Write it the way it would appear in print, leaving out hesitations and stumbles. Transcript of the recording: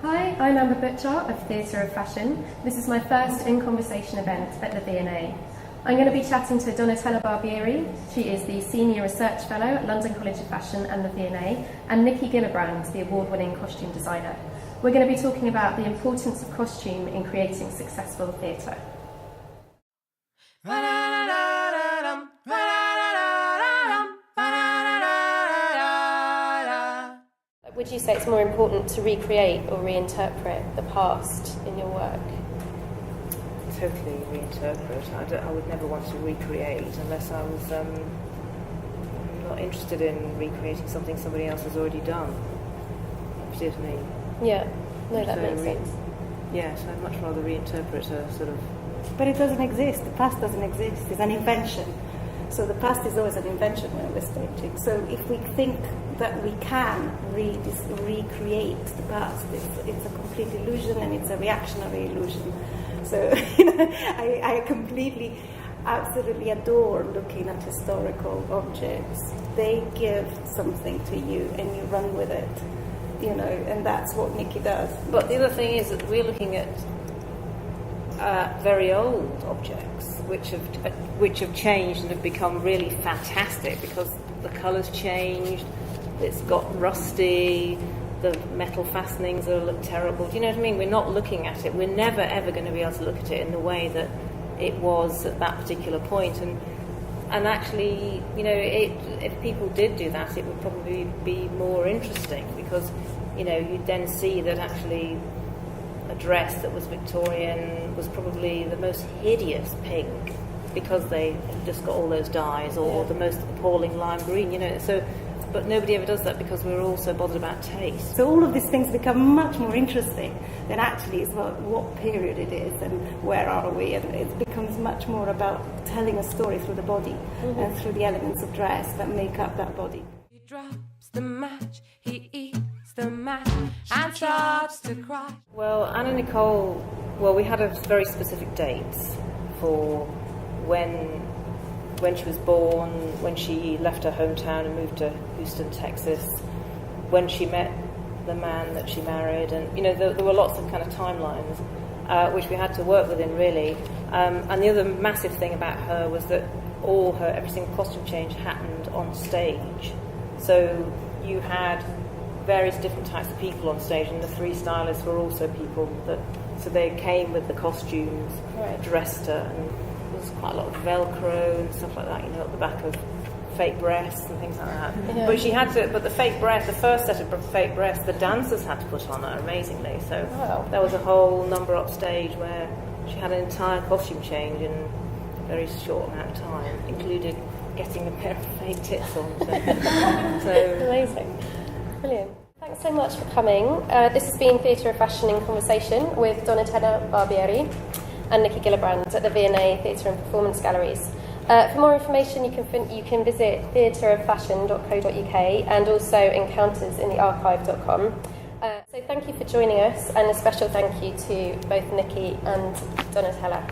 Hi, I'm Amber Butchart of Theatre of Fashion. This is my first In Conversation event at the V&A. I'm going to be chatting to Donatella Barbieri. She is the Senior Research Fellow at London College of Fashion and the V&A, and Nikki Gillibrand, the award-winning costume designer. We're going to be talking about the importance of costume in creating successful theatre. Would you say it's more important to recreate or reinterpret the past in your work? Totally reinterpret. I would never want to recreate unless I was not interested in recreating something somebody else has already done. If you see what I mean? Yeah, no, that makes sense. Yeah, so I'd much rather reinterpret a sort of... But it doesn't exist. The past doesn't exist. It's an invention. So the past is always an invention when we're staging. So if we think that we can recreate the past, it's a complete illusion, and it's a reactionary illusion. So I completely, absolutely adore looking at historical objects. They give something to you, and you run with it, and that's what Nikki does. But the other thing is that we're looking at very old objects which have changed and have become really fantastic because the colour's changed, it's got rusty, the metal fastenings look terrible. Do you know what I mean? We're not looking at it. We're never ever going to be able to look at it in the way that it was at that particular point. And actually, if people did do that, it would probably be more interesting because, you'd then see that actually a dress that was Victorian was probably the most hideous pink because they just got all those dyes, or the most appalling lime green, but nobody ever does that because we're all so bothered about taste. So all of these things become much more interesting than actually it's about what period it is and where are we, and it becomes much more about telling a story through the body and through the elements of dress that make up that body. He drops the match, he eats the match and starts to cry. Well, Anna Nicole, we had a very specific date for when she was born, when she left her hometown and moved to Houston, Texas, when she met the man that she married, and there were lots of kind of timelines which we had to work within really. And the other massive thing about her was that every single costume change happened on stage. So you had various different types of people on stage, and the three stylists were also people so they came with the costumes, dressed her, and there was quite a lot of Velcro and stuff like that, at the back of fake breasts and things like that. Yeah. But the fake breast, the first set of fake breasts, the dancers had to put on her, amazingly. So there was a whole number upstage where she had an entire costume change in a very short amount of time, included getting a pair of fake tits on. So Amazing. Brilliant. Thanks so much for coming. This has been Theatre of Fashion in Conversation with Donatella Barbieri and Nikki Gillibrand at the V&A Theatre and Performance Galleries. For more information, you can visit theatreoffashion.co.uk and also encountersinthearchive.com. So thank you for joining us, and a special thank you to both Nikki and Donatella.